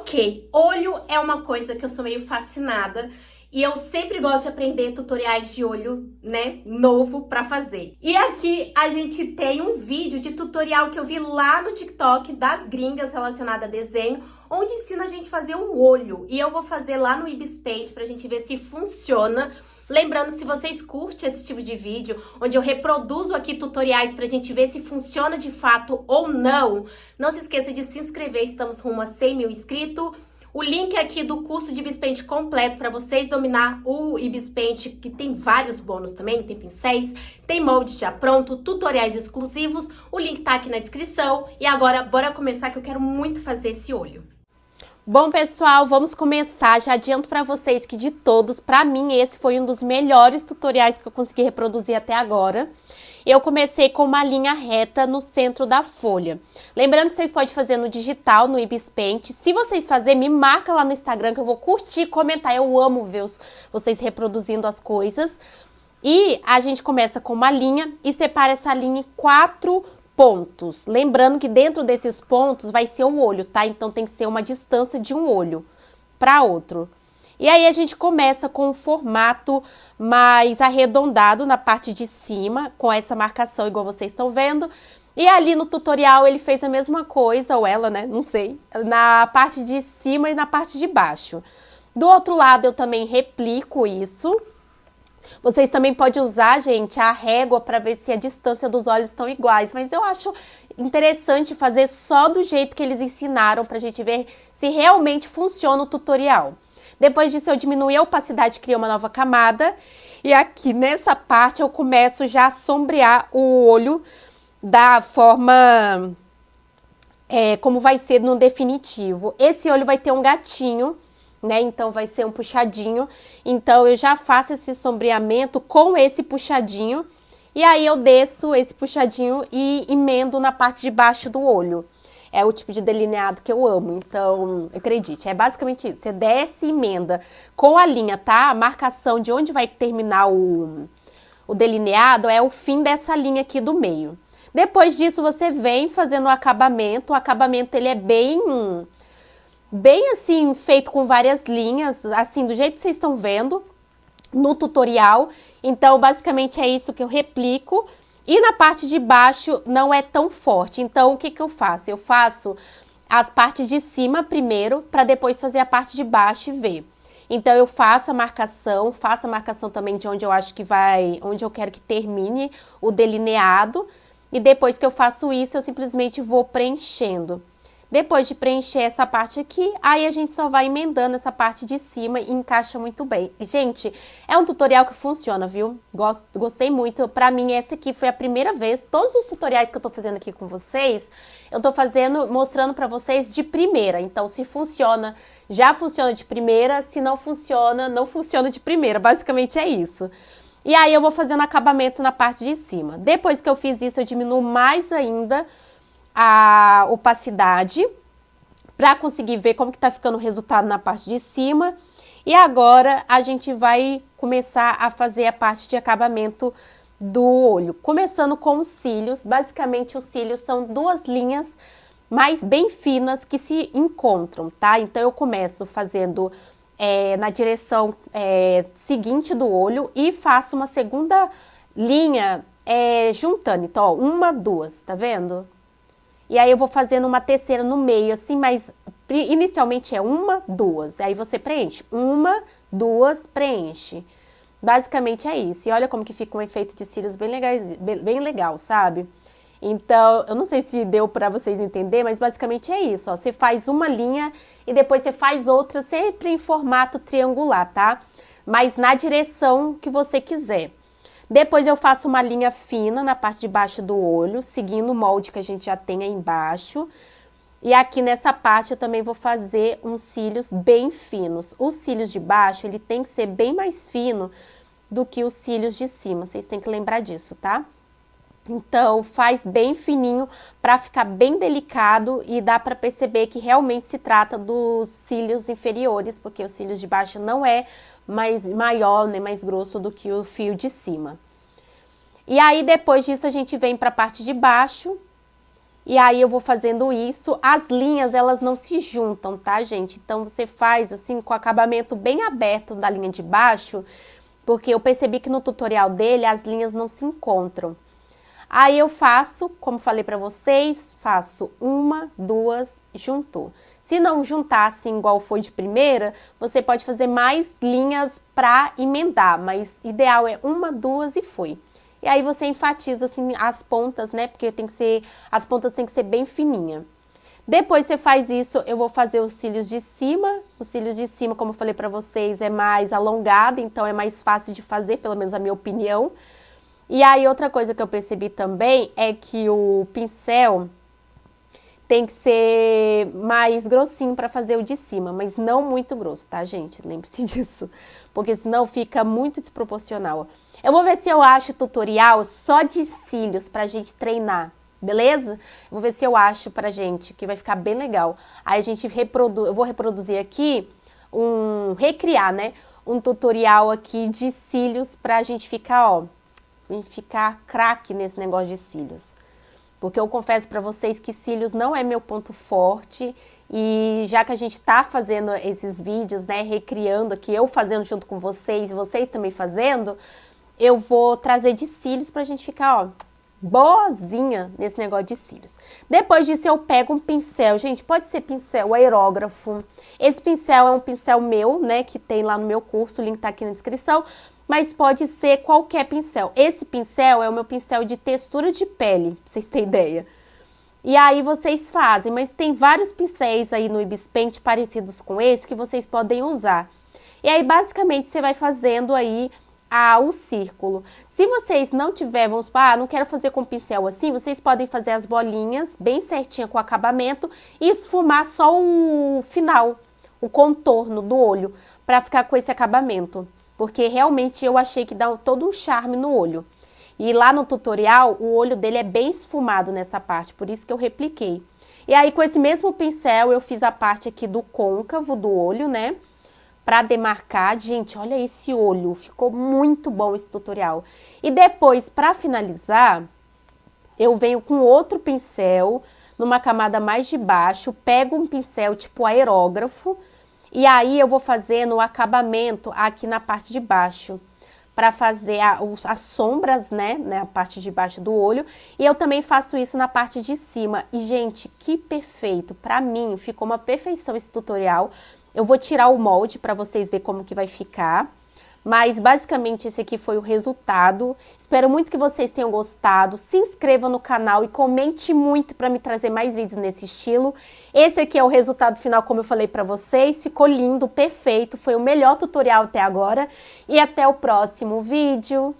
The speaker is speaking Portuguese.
Ok, olho é uma coisa que eu sou meio fascinada e eu sempre gosto de aprender tutoriais de olho, né, novo pra fazer. E aqui a gente tem um vídeo de tutorial que eu vi lá no TikTok das gringas relacionado a desenho, onde ensina a gente a fazer um olho. E eu vou fazer lá no Ibis Paint pra gente ver se funciona. Lembrando que se vocês curtem esse tipo de vídeo, onde eu reproduzo aqui tutoriais pra gente ver se funciona de fato ou não, não se esqueça de se inscrever, estamos rumo a 100 mil inscritos. O link aqui do curso de Ibis Paint completo para vocês dominar o Ibis Paint, que tem vários bônus também, tem pincéis, tem molde já pronto, tutoriais exclusivos, o link tá aqui na descrição. E agora, bora começar que eu quero muito fazer esse olho. Bom, pessoal, vamos começar. Já adianto para vocês que de todos, para mim, esse foi um dos melhores tutoriais que eu consegui reproduzir até agora. Eu comecei com uma linha reta no centro da folha. Lembrando que vocês podem fazer no digital, no Ibis Paint. Se vocês fazerem, me marca lá no Instagram que eu vou curtir e comentar. Eu amo ver vocês reproduzindo as coisas. E a gente começa com uma linha e separa essa linha em 4 pontos. Lembrando que dentro desses pontos vai ser o olho, tá? Então tem que ser uma distância de um olho para outro. E aí a gente começa com um formato mais arredondado na parte de cima, com essa marcação igual vocês estão vendo. E ali no tutorial ele fez a mesma coisa, ou ela, né? Não sei. Na parte de cima e na parte de baixo. Do outro lado eu também replico isso. Vocês também podem usar, gente, a régua para ver se a distância dos olhos estão iguais. Mas eu acho interessante fazer só do jeito que eles ensinaram pra gente ver se realmente funciona o tutorial. Depois disso eu diminuí a opacidade e criei uma nova camada. E aqui nessa parte eu começo já a sombrear o olho da forma como vai ser no definitivo. Esse olho vai ter um gatinho, né? Então vai ser um puxadinho. Então eu já faço esse sombreamento com esse puxadinho. E aí eu desço esse puxadinho e emendo na parte de baixo do olho. É o tipo de delineado que eu amo, então, acredite, é basicamente isso. Você desce e emenda com a linha, tá? A marcação de onde vai terminar o delineado é o fim dessa linha aqui do meio. Depois disso, você vem fazendo o acabamento. O acabamento, ele é bem assim, feito com várias linhas, assim, do jeito que vocês estão vendo no tutorial. Então, basicamente, é isso que eu replico. E na parte de baixo não é tão forte. Então, o que eu faço? Eu faço as partes de cima primeiro, para depois fazer a parte de baixo e ver. Então, eu faço a marcação também de onde eu acho que vai, onde eu quero que termine o delineado. E depois que eu faço isso, eu simplesmente vou preenchendo. Depois de preencher essa parte aqui, aí a gente só vai emendando essa parte de cima e encaixa muito bem. Gente, é um tutorial que funciona, viu? Gostei muito. Pra mim, esse aqui foi a primeira vez. Todos os tutoriais que eu tô fazendo aqui com vocês, eu tô mostrando pra vocês de primeira. Então, se funciona, já funciona de primeira. Se não funciona, não funciona de primeira. Basicamente é isso. E aí, eu vou fazendo acabamento na parte de cima. Depois que eu fiz isso, eu diminuo mais ainda a opacidade para conseguir ver como que tá ficando o resultado na parte de cima. E agora a gente vai começar a fazer a parte de acabamento do olho, começando com os cílios. Basicamente os cílios são duas linhas mais bem finas que se encontram, tá? Então eu começo fazendo na direção seguinte do olho e faço uma segunda linha juntando. Então, ó, uma, duas, tá vendo? E aí eu vou fazendo uma terceira no meio, assim, mas inicialmente é uma, duas. Aí você preenche. Uma, duas, preenche. Basicamente é isso. E olha como que fica um efeito de cílios bem legal, sabe? Então, eu não sei se deu pra vocês entenderem, mas basicamente é isso, ó. Você faz uma linha e depois você faz outra, sempre em formato triangular, tá? Mas na direção que você quiser. Depois eu faço uma linha fina na parte de baixo do olho, seguindo o molde que a gente já tem aí embaixo. E aqui nessa parte eu também vou fazer uns cílios bem finos. Os cílios de baixo, ele tem que ser bem mais fino do que os cílios de cima. Vocês têm que lembrar disso, tá? Então, faz bem fininho para ficar bem delicado e dá para perceber que realmente se trata dos cílios inferiores, porque os cílios de baixo não é maior, nem mais grosso do que o fio de cima. E aí, depois disso, a gente vem para a parte de baixo E aí eu vou fazendo isso. As linhas, elas não se juntam, tá, gente? Então você faz assim com o acabamento bem aberto da linha de baixo, porque eu percebi que no tutorial dele as linhas não se encontram. Aí eu faço, como falei pra vocês, faço uma, duas, juntou. Se não juntar assim igual foi de primeira, você pode fazer mais linhas pra emendar, mas ideal é uma, duas e foi. E aí você enfatiza assim as pontas, né? Porque as pontas tem que ser bem fininha. Depois você faz isso, eu vou fazer os cílios de cima. Os cílios de cima, como eu falei pra vocês, é mais alongado, então é mais fácil de fazer, pelo menos a minha opinião. E aí outra coisa que eu percebi também é que o pincel tem que ser mais grossinho para fazer o de cima, mas não muito grosso, tá, gente? Lembre-se disso, porque senão fica muito desproporcional. Eu vou ver se eu acho tutorial só de cílios pra gente treinar, beleza? Eu vou ver se eu acho pra gente, que vai ficar bem legal. Aí a gente eu vou reproduzir aqui, recriar, né? Um tutorial aqui de cílios pra gente ficar, ó, ficar craque nesse negócio de cílios. Porque eu confesso pra vocês que cílios não é meu ponto forte. E já que a gente tá fazendo esses vídeos, né, recriando aqui, eu fazendo junto com vocês, e vocês também fazendo, eu vou trazer de cílios pra gente ficar, ó, boazinha nesse negócio de cílios. Depois disso eu pego um pincel, gente, pode ser pincel aerógrafo. Esse pincel é um pincel meu, né, que tem lá no meu curso, o link tá aqui na descrição. Mas pode ser qualquer pincel. Esse pincel é o meu pincel de textura de pele, pra vocês terem ideia. E aí vocês fazem, mas tem vários pincéis aí no Ibis Paint parecidos com esse que vocês podem usar. E aí basicamente você vai fazendo aí o círculo. Se vocês não tiverem, vamos supor, não quero fazer com pincel assim, vocês podem fazer as bolinhas bem certinha com o acabamento e esfumar só o final, o contorno do olho, para ficar com esse acabamento. Porque realmente eu achei que dá todo um charme no olho. E lá no tutorial, o olho dele é bem esfumado nessa parte, por isso que eu repliquei. E aí, com esse mesmo pincel, eu fiz a parte aqui do côncavo do olho, né? Pra demarcar. Gente, olha esse olho, ficou muito bom esse tutorial. E depois, pra finalizar, eu venho com outro pincel, numa camada mais de baixo, pego um pincel tipo aerógrafo, e aí eu vou fazendo o acabamento aqui na parte de baixo, para fazer as sombras, né, na parte de baixo do olho. E eu também faço isso na parte de cima. E, gente, que perfeito! Para mim, ficou uma perfeição esse tutorial. Eu vou tirar o molde para vocês verem como que vai ficar. Mas, basicamente, esse aqui foi o resultado. Espero muito que vocês tenham gostado. Se inscreva no canal e comente muito para me trazer mais vídeos nesse estilo. Esse aqui é o resultado final, como eu falei para vocês. Ficou lindo, perfeito. Foi o melhor tutorial até agora. E até o próximo vídeo.